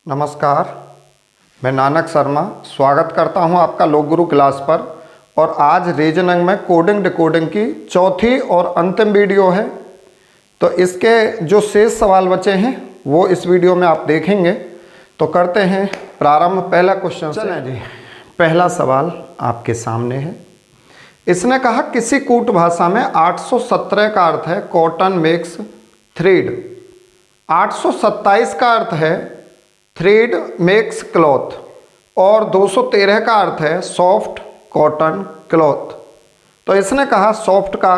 नमस्कार, मैं नानक शर्मा स्वागत करता हूं आपका लोक गुरु क्लास पर। और आज रीजनिंग में कोडिंग डिकोडिंग की चौथी और अंतिम वीडियो है। तो इसके जो शेष सवाल बचे हैं वो इस वीडियो में आप देखेंगे। तो करते हैं प्रारंभ पहला क्वेश्चन से। चलें जी, पहला सवाल आपके सामने है। इसने कहा किसी कूट भाषा में 817 का अर्थ है कॉटन मेक्स थ्रेड, 827 का अर्थ है थ्रेड मेक्स क्लॉथ और 213 का अर्थ है सॉफ्ट कॉटन क्लॉथ। तो इसने कहा सॉफ्ट का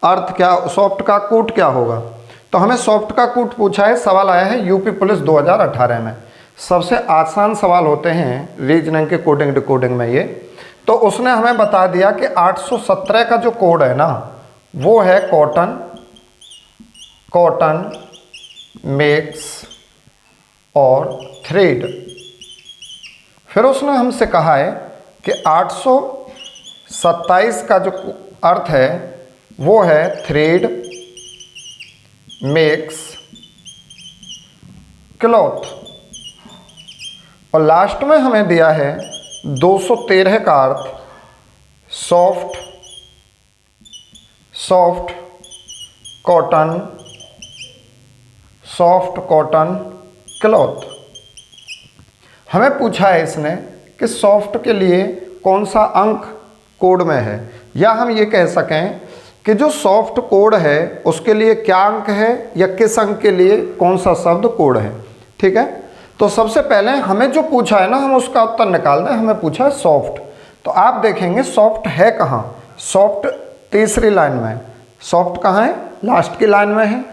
अर्थ क्या, सॉफ्ट का कूट क्या होगा। तो हमें सॉफ्ट का कूट पूछा है, सवाल आया है यूपी पुलिस 2018 में। सबसे आसान सवाल होते हैं रीजनिंग के कोडिंग डिकोडिंग में ये। तो उसने हमें बता दिया कि 817 का जो कोड है ना वो है कॉटन मेक्स और थ्रेड। फिर उसने हमसे कहा है कि 827 का जो अर्थ है वो है थ्रेड मेक्स क्लॉथ और लास्ट में हमें दिया है 213 का अर्थ सॉफ्ट कॉटन क्लॉथ। हमें पूछा है इसने कि सॉफ्ट के लिए कौन सा अंक कोड में है, या हम ये कह सकें कि जो सॉफ्ट कोड है उसके लिए क्या अंक है या किस अंक के लिए कौन सा शब्द कोड है। ठीक है, तो सबसे पहले हमें जो पूछा है ना हम उसका उत्तर निकाल दें। हमें पूछा है सॉफ्ट, तो आप देखेंगे सॉफ्ट है कहाँ। सॉफ्ट तीसरी लाइन में है। सॉफ्ट कहाँ है? लास्ट की लाइन में है।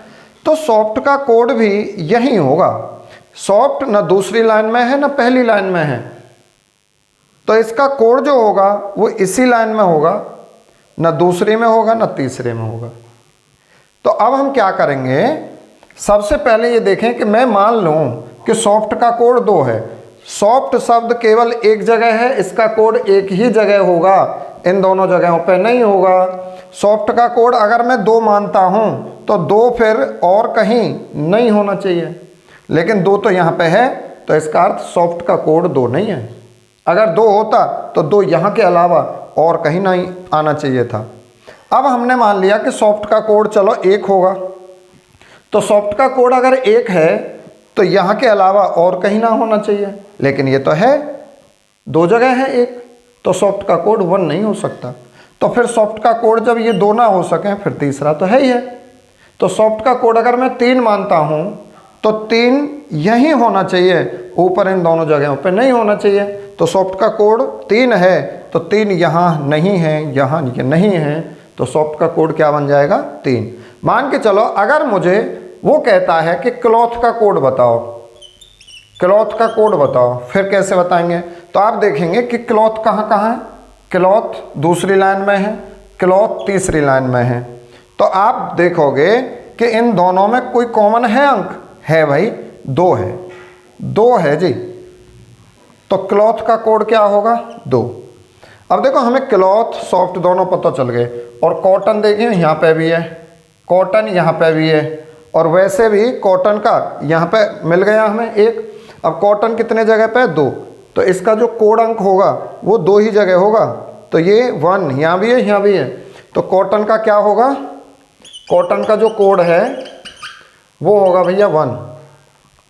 तो सॉफ्ट का कोड भी यही होगा। सॉफ्ट न दूसरी लाइन में है न पहली लाइन में है, तो इसका कोड जो होगा वो इसी लाइन में होगा, न दूसरी में होगा न तीसरे में होगा। तो अब हम क्या करेंगे, सबसे पहले ये देखें कि मैं मान लूं कि सॉफ्ट का कोड 2 है। सॉफ्ट शब्द केवल एक जगह है, इसका कोड एक ही जगह होगा, इन दोनों जगहों पे नहीं होगा। सॉफ्ट का कोड अगर मैं 2 मानता हूं तो 2 फिर और कहीं नहीं होना चाहिए, लेकिन 2 तो यहाँ पे है, तो इसका अर्थ सॉफ्ट का कोड 2 नहीं है। अगर 2 होता तो 2 यहाँ के अलावा और कहीं नहीं आना चाहिए था। अब हमने मान लिया कि सॉफ्ट का कोड चलो 1 होगा, तो सॉफ्ट का कोड अगर 1 है तो यहाँ के अलावा और कहीं ना होना चाहिए, लेकिन ये तो है 2 जगह है 1, तो सॉफ्ट का कोड 1 नहीं हो सकता। तो फिर सॉफ्ट का कोड जब ये 2 ना हो सके फिर तीसरा तो है ही है। तो सॉफ्ट का कोड अगर मैं 3 मानता हूँ तो 3 यहीं होना चाहिए, ऊपर इन दोनों जगहों पे नहीं होना चाहिए। तो सॉफ्ट का कोड 3 है, तो 3 यहाँ नहीं है, यहाँ ये नहीं है, तो सॉफ्ट का कोड क्या बन जाएगा? 3। मान के चलो अगर मुझे वो कहता है कि क्लॉथ का कोड बताओ, क्लॉथ का कोड बताओ, फिर कैसे बताएंगे? तो आप देखेंगे कि क्लॉथ कहाँ कहाँ है। क्लॉथ दूसरी लाइन में है, क्लॉथ तीसरी लाइन में है। तो आप देखोगे कि इन दोनों में कोई कॉमन है अंक? है भाई, 2 है, 2 है जी। तो क्लॉथ का कोड क्या होगा? 2। अब देखो हमें क्लॉथ सॉफ्ट दोनों पता चल गए, और कॉटन देखिए यहाँ पे भी है, कॉटन यहाँ पे भी है, और वैसे भी कॉटन का यहाँ पे मिल गया हमें 1। अब कॉटन कितने जगह पे? 2, तो इसका जो कोड अंक होगा वो 2 ही जगह होगा। तो ये 1 यहाँ भी है, यहाँ भी है, तो कॉटन का क्या होगा? कॉटन का जो कोड है वो होगा भैया 1।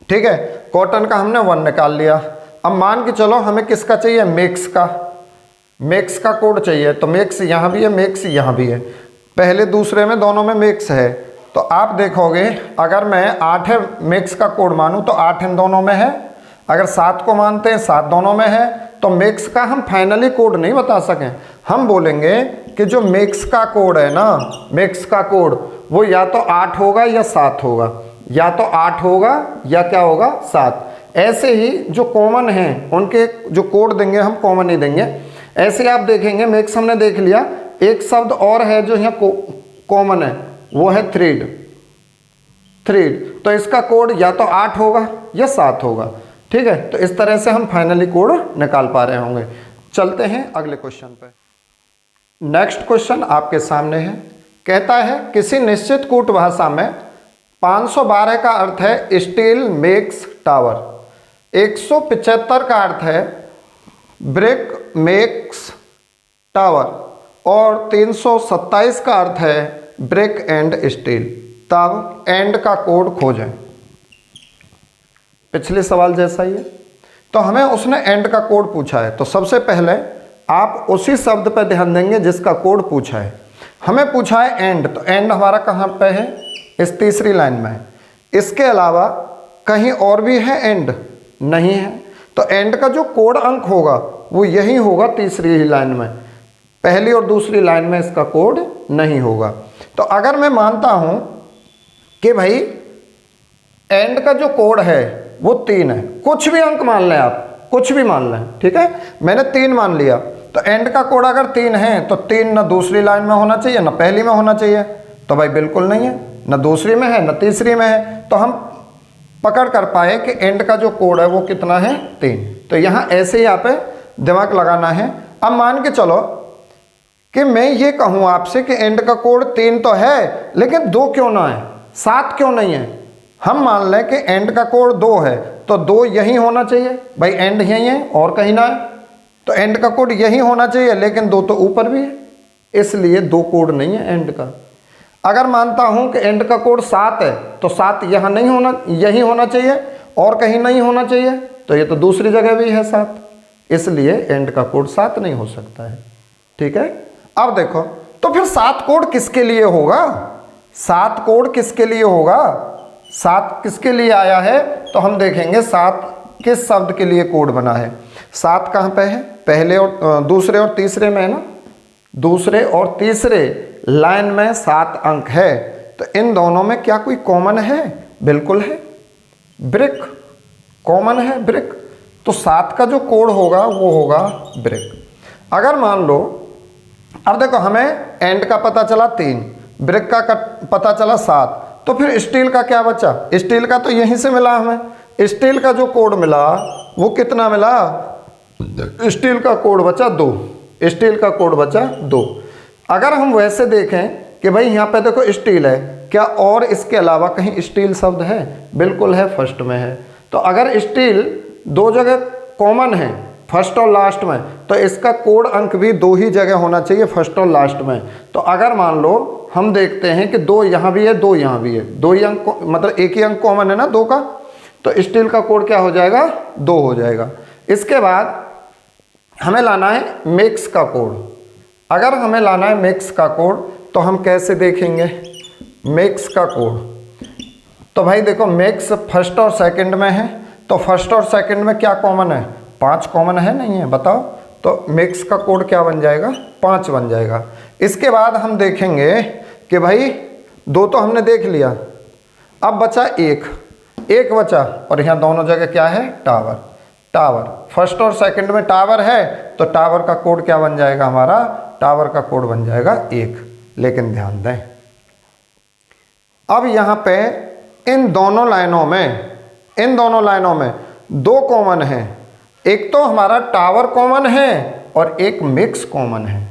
ठीक है, कॉटन का हमने 1 निकाल लिया। अब मान के चलो हमें किसका चाहिए? मेक्स का, मेक्स का कोड चाहिए। तो मेक्स यहाँ भी है, मेक्स यहाँ भी है, पहले दूसरे में दोनों में मेक्स है। तो आप देखोगे अगर मैं 8 मेक्स का कोड मानूँ तो 8 इन दोनों में है, अगर 7 को मानते हैं 7 दोनों में है। तो मेक्स का हम फाइनली कोड नहीं बता सकें, हम बोलेंगे कि जो मेक्स का कोड है ना, मेक्स का कोड वो या तो 8 होगा या 7 होगा, या तो 8 होगा या क्या होगा? 7। ऐसे ही जो कॉमन हैं उनके जो कोड देंगे हम कॉमन ही देंगे। ऐसे आप देखेंगे मेक्स हमने देख लिया, एक शब्द और है जो यहाँ कॉमन है, वो है थ्रेड। तो इसका कोड या तो 8 होगा या 7 होगा। ठीक है, तो इस तरह से हम फाइनली कोड निकाल पा रहे होंगे। चलते हैं अगले क्वेश्चन पे। नेक्स्ट क्वेश्चन आपके सामने है, कहता है किसी निश्चित कूट भाषा में 512 का अर्थ है स्टील मेक्स टावर। 175 का अर्थ है ब्रिक मेक्स टावर और 327 का अर्थ है ब्रिक एंड स्टील। तब एंड का कोड खोजें। पिछले सवाल जैसा ही है, तो हमें उसने एंड का कोड पूछा है, तो सबसे पहले आप उसी शब्द पर ध्यान देंगे जिसका कोड पूछा है। हमें पूछा है एंड, तो एंड हमारा कहाँ पे है? इस तीसरी लाइन में है। इसके अलावा कहीं और भी है एंड? नहीं है। तो एंड का जो कोड अंक होगा वो यही होगा तीसरी ही लाइन में, पहली और दूसरी लाइन में इसका कोड नहीं होगा। तो अगर मैं मानता हूं कि भाई एंड का जो कोड है वो 3 है, कुछ भी अंक मान लें आप, कुछ भी मान लें, ठीक है, मैंने 3 मान लिया, तो एंड का कोड अगर 3 है तो 3 ना दूसरी लाइन में होना चाहिए ना पहली में होना चाहिए, तो भाई बिल्कुल नहीं है, ना दूसरी में है ना तीसरी में है। तो हम पकड़ कर पाए कि एंड का जो कोड है वो कितना है? 3। तो यहाँ ऐसे ही आप दिमाग लगाना है। अब मान के चलो कि मैं ये कहूँ आपसे कि एंड का कोड 3 तो है, लेकिन 2 क्यों ना है, 7 क्यों नहीं है? हम मान लें कि एंड का कोड 2 है, तो 2 यही होना चाहिए, भाई एंड यही है और कहीं ना है, तो एंड का कोड यही होना चाहिए, लेकिन 2 तो ऊपर भी है, इसलिए 2 कोड नहीं है एंड का। अगर मानता हूं कि एंड का कोड 7 है, तो 7 यहाँ नहीं होना, यही होना चाहिए और कहीं नहीं होना चाहिए, तो ये तो दूसरी जगह भी है 7, इसलिए एंड का कोड 7 नहीं हो सकता है। ठीक है, अब देखो तो फिर 7 कोड किसके लिए होगा? 7 कोड किसके लिए होगा? 7 किसके लिए आया है? तो हम देखेंगे 7 किस शब्द के लिए कोड बना है। 7 कहाँ पे है? पहले और दूसरे और तीसरे में है ना, दूसरे और तीसरे लाइन में 7 अंक है, तो इन दोनों में क्या कोई कॉमन है? बिल्कुल है, ब्रिक कॉमन है, ब्रिक। तो 7 का जो कोड होगा वो होगा ब्रिक। अगर मान लो, अब देखो हमें एंड का पता चला 3, ब्रिक का पता चला 7, तो फिर स्टील का क्या बचा? स्टील का तो यहीं से मिला हमें। स्टील का जो कोड मिला वो कितना मिला? स्टील का कोड बचा 2, स्टील का कोड बचा 2। अगर हम वैसे देखें कि भाई यहाँ पे देखो स्टील है, क्या और इसके अलावा कहीं स्टील शब्द है? बिल्कुल है, फर्स्ट में है। तो अगर स्टील 2 जगह कॉमन है, फर्स्ट और लास्ट में, तो इसका कोड अंक भी 2 ही जगह होना चाहिए, फर्स्ट और लास्ट में। तो अगर मान लो हम देखते हैं कि 2 यहाँ भी है 2 यहाँ भी है, 2 ही अंक, मतलब एक ही अंक कॉमन है ना 2 का, तो स्टील का कोड क्या हो जाएगा? 2 हो जाएगा। इसके बाद हमें लाना है मिक्स का कोड। अगर हमें लाना है मिक्स का कोड तो हम कैसे देखेंगे मिक्स का कोड? तो भाई देखो मिक्स फर्स्ट और सेकंड में है, तो फर्स्ट और सेकंड में क्या कॉमन है? 5 कॉमन है, नहीं है? बताओ। तो मिक्स का कोड क्या बन जाएगा? 5 बन जाएगा। इसके बाद हम देखेंगे कि भाई 2 तो हमने देख लिया, अब बचा 1 बचा, और यहाँ दोनों जगह क्या है? टावर। टावर फर्स्ट और सेकंड में टावर है, तो टावर का कोड क्या बन जाएगा हमारा? टावर का कोड बन जाएगा 1। लेकिन ध्यान दें, अब यहाँ पे इन दोनों लाइनों में 2 कॉमन है। एक तो हमारा टावर कॉमन है और एक मिक्स कॉमन है।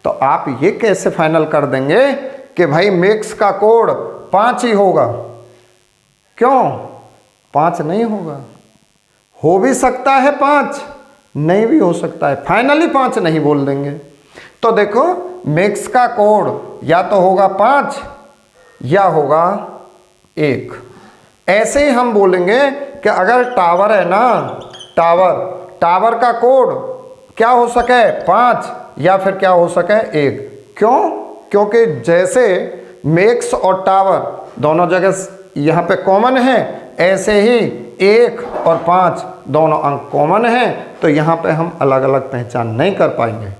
तो आप ये कैसे फाइनल कर देंगे कि भाई मिक्स का कोड 5 ही होगा? क्यों 5 नहीं होगा? हो भी सकता है 5, नहीं भी हो सकता है, फाइनली 5 नहीं बोल देंगे। तो देखो मिक्स का कोड या तो होगा 5 या होगा 1। ऐसे ही हम बोलेंगे कि अगर टावर है ना, टावर का कोड क्या हो सके? 5 या फिर क्या हो सके? 1। क्यों? क्योंकि जैसे मिक्स और टावर दोनों जगह यहाँ पे कॉमन है, ऐसे ही 1 और 5 दोनों अंक कॉमन हैं, तो यहाँ पे हम अलग अलग पहचान नहीं कर पाएंगे।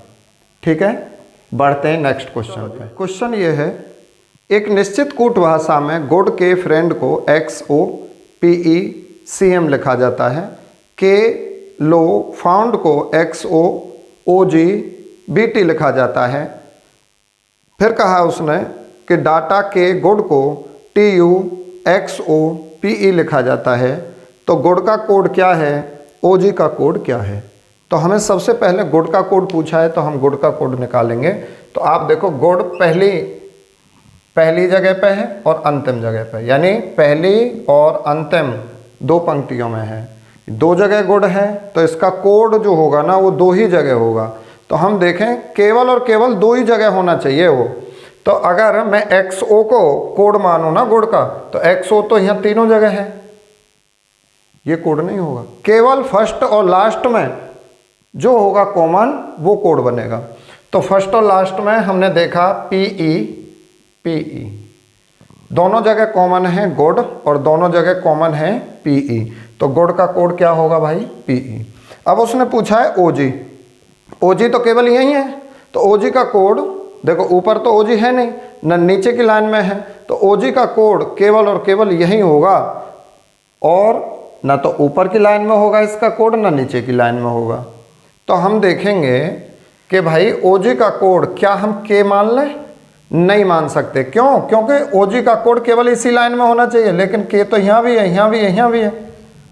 ठीक है, बढ़ते हैं नेक्स्ट क्वेश्चन पे। क्वेश्चन ये है, एक निश्चित कूट भाषा में गुड के फ्रेंड को XOPECM लिखा जाता है, के लो फाउंड को XOOGBT लिखा जाता है। फिर कहा उसने कि डाटा के गुड को TUXOPE लिखा जाता है, तो गुड का कोड क्या है, OG का कोड क्या है? तो हमें सबसे पहले गुड का कोड पूछा है, तो हम गुड का कोड निकालेंगे। तो आप देखो गुड पहली जगह पे है और अंतिम जगह पे, यानी पहली और अंतिम 2 पंक्तियों में है। दो जगह गुड है तो इसका कोड जो होगा ना वो दो ही जगह होगा। तो हम देखें केवल और केवल दो ही जगह होना चाहिए वो। तो अगर मैं XO को कोड मानूं ना गुड का, तो XO तो यहाँ तीनों जगह है, ये कोड नहीं होगा। केवल फर्स्ट और लास्ट में जो होगा कॉमन वो कोड बनेगा। तो फर्स्ट और लास्ट में हमने देखा PE दोनों जगह कॉमन है गुड और दोनों जगह कॉमन है PE। तो गुड का कोड क्या होगा भाई PE। अब उसने पूछा है OG तो केवल यही है, तो OG का कोड देखो, ऊपर तो OG है नहीं ना नीचे की लाइन में है, तो OG का कोड केवल और केवल यही होगा, और ना तो ऊपर की लाइन में होगा इसका कोड ना नीचे की लाइन में होगा। तो हम देखेंगे कि भाई OG का कोड क्या हम K मान लें? नहीं मान सकते। क्यों? क्योंकि OG का कोड केवल इसी लाइन में होना चाहिए, लेकिन K तो यहाँ भी है, यहाँ भी है, यहाँ भी है,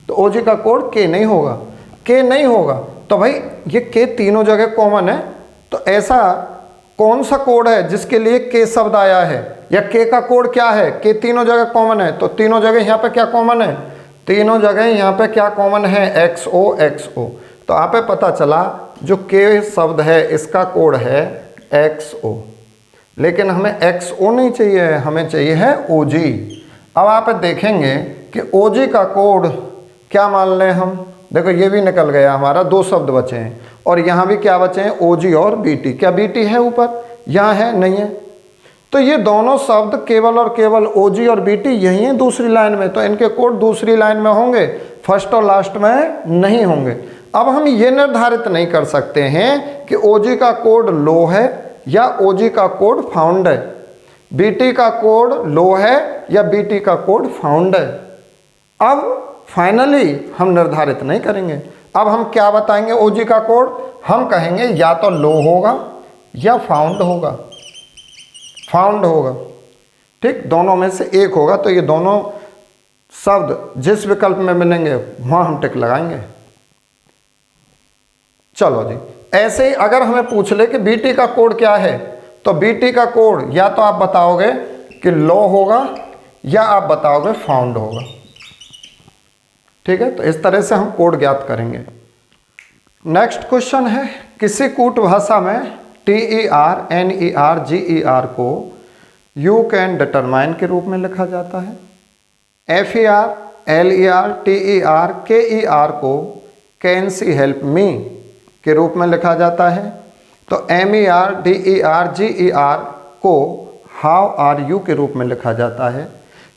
तो OG का कोड K नहीं होगा। K नहीं होगा तो भाई ये K तीनों जगह कॉमन है। तो ऐसा कौन सा कोड है जिसके लिए K शब्द आया है, या K का कोड क्या है? K तीनों जगह कॉमन है, तो तीनों जगह यहाँ पे क्या कॉमन है? तीनों जगह यहाँ पे क्या कॉमन है? XO। तो आप पे पता चला जो K शब्द है इसका कोड है XO, लेकिन हमें XO नहीं चाहिए, हमें चाहिए है OG। अब आप देखेंगे कि OG का कोड क्या मान लें हम। देखो ये भी निकल गया हमारा, दो शब्द बचे हैं, और यहाँ भी क्या बचे हैं? OG और BT। क्या BT है ऊपर? यहाँ है? नहीं है। तो ये दोनों शब्द केवल और केवल OG और BT यही है दूसरी लाइन में, तो इनके कोड दूसरी लाइन में होंगे, फर्स्ट और लास्ट में नहीं होंगे। अब हम ये निर्धारित नहीं कर सकते हैं कि OG का कोड लो है या OG का कोड फाउंड है, BT का कोड लो है या BT का कोड फाउंड है। अब फाइनली हम निर्धारित नहीं करेंगे। अब हम क्या बताएंगे? OG का कोड हम कहेंगे या तो लो होगा या फाउंड होगा, फाउंड होगा, ठीक, दोनों में से एक होगा। तो ये दोनों शब्द जिस विकल्प में मिलेंगे वहां हम टिक लगाएंगे। चलो जी, ऐसे ही अगर हमें पूछ ले कि BT का कोड क्या है, तो BT का कोड या तो आप बताओगे कि लो होगा या आप बताओगे फाउंड होगा, ठीक है। तो इस तरह से हम कोड ज्ञात करेंगे। नेक्स्ट क्वेश्चन है, किसी कूट भाषा में TER, NER, GER को यू कैन डिटरमाइन के रूप में लिखा जाता है। FER, LER, TER, KER को कैन सी हेल्प मी के रूप में लिखा जाता है। तो MER, DER, GER को हाउ आर यू के रूप में लिखा जाता है।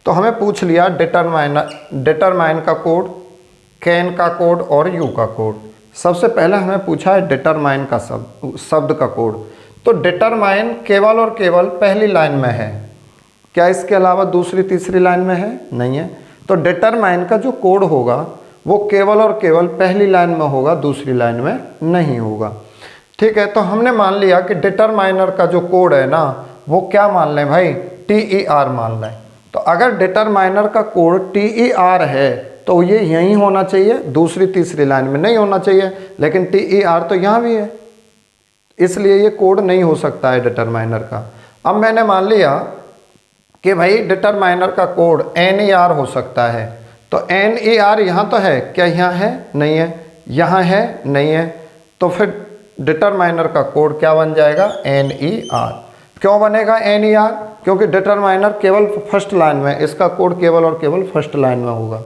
तो हमें पूछ लिया डिटरमाइन का कोड, कैन का कोड और यू का कोड। सबसे पहले हमें पूछा है डिटरमाइन का शब्द का कोड। तो डिटरमाइन केवल और केवल पहली लाइन में है, क्या इसके अलावा दूसरी तीसरी लाइन में है? नहीं है। तो डिटरमाइन का जो कोड होगा वो केवल और केवल पहली लाइन में होगा, दूसरी लाइन में नहीं होगा, ठीक है। तो हमने मान लिया कि डिटरमाइनर का जो कोड है ना वो क्या मान लें भाई? TER मान लें। तो अगर डिटरमाइनर का कोड TER है तो ये यहीं होना चाहिए, दूसरी तीसरी लाइन में नहीं होना चाहिए, लेकिन TER तो यहाँ भी है, इसलिए ये कोड नहीं हो सकता है डिटरमाइनर का। अब मैंने मान लिया कि भाई डिटरमाइनर का कोड NER हो सकता है। तो NER यहाँ तो है, क्या यहाँ है? नहीं है। यहाँ है? नहीं है। तो फिर डिटरमाइनर का कोड क्या बन जाएगा? NER। क्यों बनेगा NER? क्योंकि डिटरमाइनर केवल फर्स्ट लाइन में, इसका कोड केवल और केवल फर्स्ट लाइन में होगा,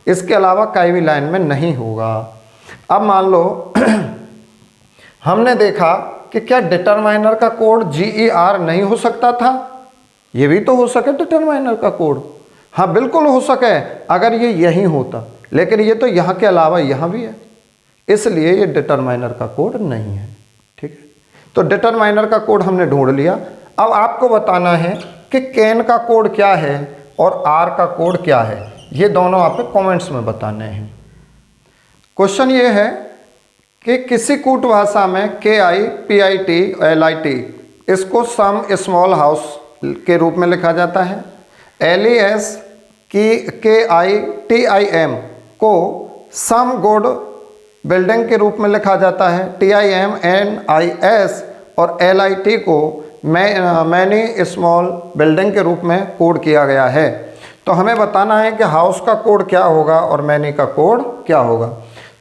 इसके अलावा कई भी लाइन में नहीं होगा। अब मान लो हमने देखा कि क्या डिटरमाइनर का कोड GER नहीं हो सकता था? ये भी तो हो सके डिटरमाइनर का कोड, हाँ बिल्कुल हो सके अगर ये यही होता, लेकिन ये तो यहाँ के अलावा यहाँ भी है, इसलिए ये डिटरमाइनर का कोड नहीं है, ठीक है। तो डिटरमाइनर का कोड हमने ढूंढ लिया। अब आपको बताना है कि कैन का कोड क्या है और आर का कोड क्या है, ये दोनों आप कमेंट्स में बताने हैं। क्वेश्चन ये है कि किसी कूट भाषा में KI, PIT, LIT इसको सम स्मॉल हाउस के रूप में लिखा जाता है। LES KI TIM को सम गुड बिल्डिंग के रूप में लिखा जाता है। TIM NIS और LIT को मैनी स्मॉल बिल्डिंग के रूप में कोड किया गया है। तो हमें बताना है कि हाउस का कोड क्या होगा और मैनी का कोड क्या होगा।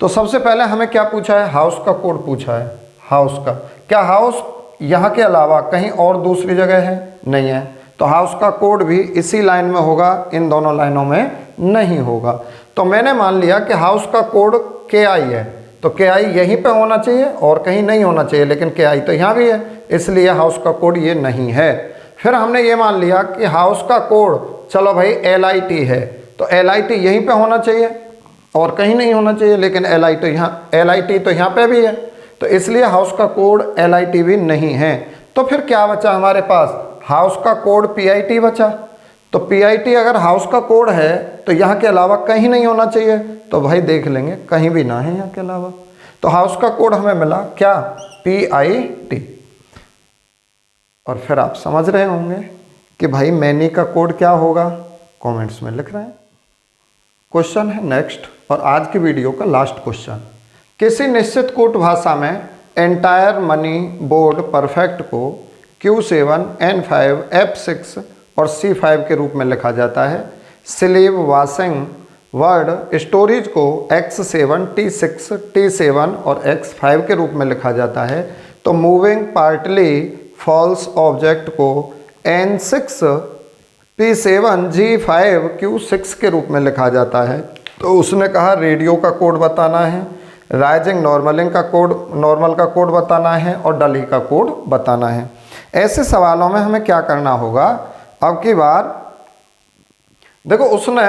तो सबसे पहले हमें क्या पूछा है, हाउस का कोड पूछा है। हाउस का क्या, हाउस यहाँ के अलावा कहीं और दूसरी जगह है, नहीं है, तो हाउस का कोड भी इसी लाइन में होगा, इन दोनों लाइनों में नहीं होगा। तो मैंने मान लिया कि हाउस का कोड KI है, तो KI यहीं पे होना चाहिए और कहीं नहीं होना चाहिए, लेकिन KI तो यहाँ भी है, इसलिए हाउस का कोड ये नहीं है। फिर हमने ये मान लिया कि हाउस का कोड चलो भाई LIT है, तो LIT यहीं पे होना चाहिए और कहीं नहीं होना चाहिए, लेकिन LIT तो यहाँ पे भी है, तो इसलिए हाउस का कोड LIT भी नहीं है। तो फिर क्या बचा हमारे पास, हाउस का कोड PIT बचा। तो PIT अगर हाउस का कोड है तो यहाँ के अलावा कहीं नहीं होना चाहिए, तो भाई देख लेंगे कहीं भी ना है यहाँ के अलावा। तो हाउस का कोड हमें मिला क्या, PIT। और फिर आप समझ रहे होंगे कि भाई मैनी का कोड क्या होगा, कमेंट्स में लिख रहे हैं। क्वेश्चन है नेक्स्ट, और आज की वीडियो का लास्ट क्वेश्चन। किसी निश्चित कूट भाषा में एंटायर मनी बोर्ड परफेक्ट को Q7 N5 F6 और C5 के रूप में लिखा जाता है। स्लीव वाशिंग वर्ड स्टोरेज को X7 T6 T7 और X5 के रूप में लिखा जाता है। तो मूविंग पार्टली फॉल्स ऑब्जेक्ट को N6 P7 G5 Q6 के रूप में लिखा जाता है। तो उसने कहा रेडियो का कोड बताना है, राइजिंग नॉर्मल का कोड बताना है और डली का कोड बताना है। ऐसे सवालों में हमें क्या करना होगा, अब की बार देखो उसने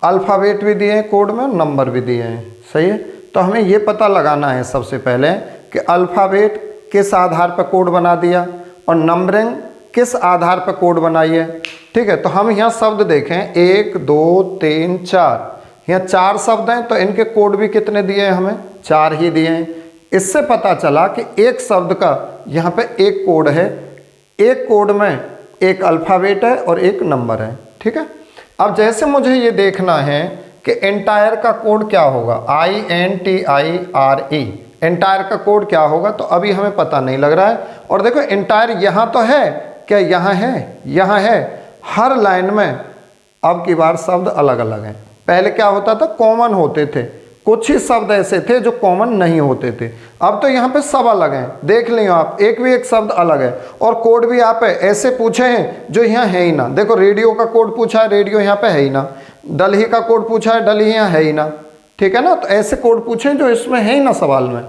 अल्फ़ाबेट भी दिए हैं कोड में, नंबर भी दिए हैं, सही है। तो हमें ये पता लगाना है सबसे पहले कि अल्फ़ाबेट किस आधार पर कोड बना दिया और नंबरिंग किस आधार पर कोड बनाई है, ठीक है। तो हम यहाँ शब्द देखें 1 2 3 4, यहाँ 4 शब्द हैं, तो इनके कोड भी कितने दिए हैं, हमें 4 ही दिए हैं। इससे पता चला कि एक शब्द का यहाँ पे एक कोड है, एक कोड में एक अल्फ़ाबेट है और एक नंबर है, ठीक है। अब जैसे मुझे ये देखना है कि एंटायर का कोड क्या होगा, INTIRE, एंटायर का कोड क्या होगा, तो अभी हमें पता नहीं लग रहा है। और देखो एंटायर यहाँ तो है, क्या यहाँ है, यहाँ है, हर लाइन में अब की बार शब्द अलग अलग हैं। पहले क्या होता था, कॉमन होते थे, कुछ ही शब्द ऐसे थे जो कॉमन नहीं होते थे। अब तो यहाँ पे सब अलग हैं, देख लियो आप, एक भी एक शब्द अलग है और कोड भी आप ऐसे पूछे हैं जो यहाँ है ही ना। देखो रेडियो का कोड पूछा है, रेडियो यहाँ पे है ही ना। डलही का कोड पूछा है, डलही यहाँ है ही ना, ठीक है ना। तो ऐसे कोड पूछे जो इसमें है ही ना सवाल में।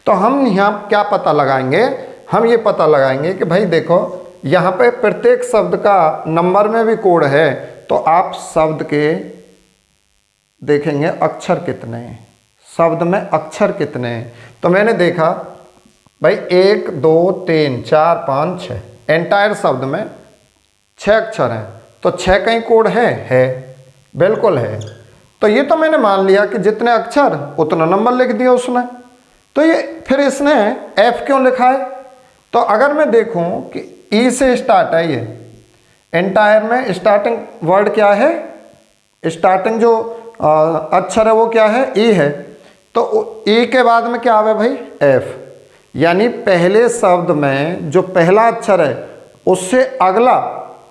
तो हम यहाँ क्या पता लगाएंगे, हम ये पता लगाएंगे कि भाई देखो यहाँ पे प्रत्येक शब्द का नंबर में भी कोड है, तो आप शब्द के देखेंगे अक्षर कितने हैं, शब्द में अक्षर कितने हैं। तो मैंने देखा भाई 1 2 3 4 5 6, एंटायर शब्द में 6 अक्षर हैं, तो 6 का ही कोड है, बिल्कुल है। तो ये तो मैंने मान लिया कि जितने अक्षर उतना नंबर लिख दिया उसने। तो ये फिर इसने F क्यों लिखा है, तो अगर मैं देखूं कि E से स्टार्ट है, ये एंटायर में स्टार्टिंग वर्ड क्या है, स्टार्टिंग जो अक्षर है वो क्या है, E है। तो E के बाद में क्या आवे भाई, F, यानी पहले शब्द में जो पहला अक्षर है उससे अगला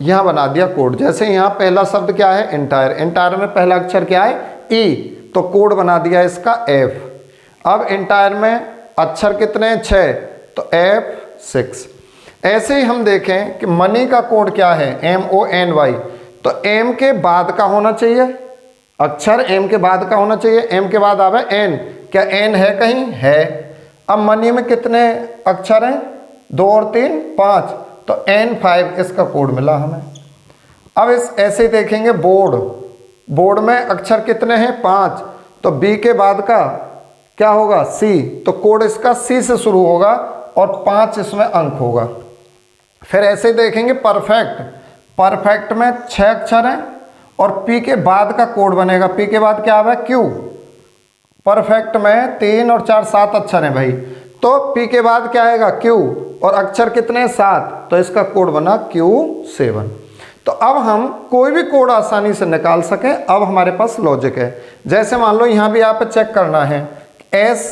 यहाँ बना दिया कोड। जैसे यहाँ पहला शब्द क्या है, एंटायर, एंटायर में पहला अक्षर क्या है, E, तो कोड बना दिया इसका F। अब एंटायर में अक्षर कितने हैं, 6, तो F6। ऐसे ही हम देखें कि मनी का कोड क्या है, MONY, तो M के बाद का होना चाहिए, अक्षर M के बाद का होना चाहिए, M के बाद आवे N, क्या N है कहीं, है। अब मनी में कितने अक्षर हैं, 2 और 3 5, तो N5 इसका कोड मिला हमें। अब इस ऐसे ही देखेंगे बोर्ड, बोर्ड में अक्षर कितने हैं, 5, तो B के बाद का क्या होगा, C, तो कोड इसका C से शुरू होगा और 5 इसमें अंक होगा। फिर ऐसे ही देखेंगे परफेक्ट, परफेक्ट में 6 अक्षर हैं और P के बाद का कोड बनेगा, P के बाद क्या आवे, Q, परफेक्ट में 3 और 4 7 अक्षर हैं भाई, तो P के बाद क्या आएगा, Q, और अक्षर कितने 7, तो इसका कोड बना Q7। तो अब हम कोई भी कोड आसानी से निकाल सकें, अब हमारे पास लॉजिक है। जैसे मान लो यहाँ भी आप चेक करना है, S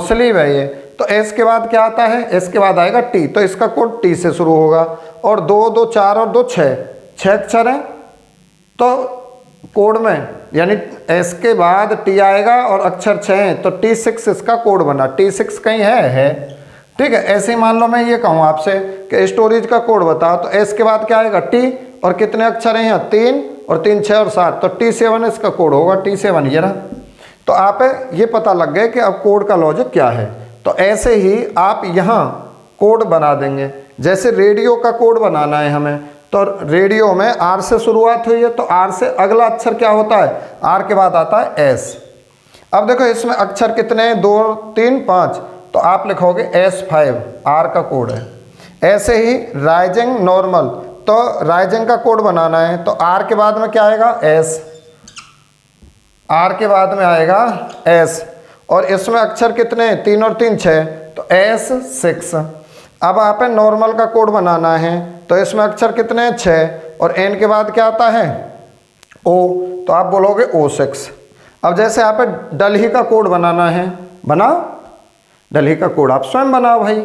स्लीव है ये, तो S के बाद क्या आता है, S के बाद आएगा T, तो इसका कोड T से शुरू होगा। और 2 2 4 और 2 6 अक्षर हैं, तो कोड में यानी एस के बाद टी आएगा और अक्षर 6 है तो T6 इसका कोड बना। T6 कहीं है, ठीक है। ऐसे ही मान लो मैं ये कहूँ आपसे कि स्टोरेज का कोड बताओ, तो एस के बाद क्या आएगा टी, और कितने अक्षर हैं यहाँ 3 और 3 6 और 7, तो T7 इसका कोड होगा। T7 ये रहा। तो आप ये पता लग गए कि अब कोड का लॉजिक क्या है। तो ऐसे ही आप यहाँ कोड बना देंगे। जैसे रेडियो का कोड बनाना है हमें, तो रेडियो में आर से शुरुआत हुई है, तो आर से अगला अक्षर क्या होता है, आर के बाद आता है एस। अब देखो इसमें अक्षर कितने हैं, 2 3 5, तो आप लिखोगे S5, आर का कोड है। ऐसे ही राइजिंग नॉर्मल, तो राइजिंग का कोड बनाना है, तो आर के बाद में क्या आएगा एस, आर के बाद में आएगा एस, और इसमें अक्षर कितने हैं 3 और 3 6, तो S6। अब आप नॉर्मल का कोड बनाना है, तो इसमें अक्षर कितने हैं 6, और एन के बाद क्या आता है ओ, तो आप बोलोगे O6। अब जैसे आप डलही का कोड बनाना है, बनाओ डलही का कोड आप स्वयं बनाओ भाई।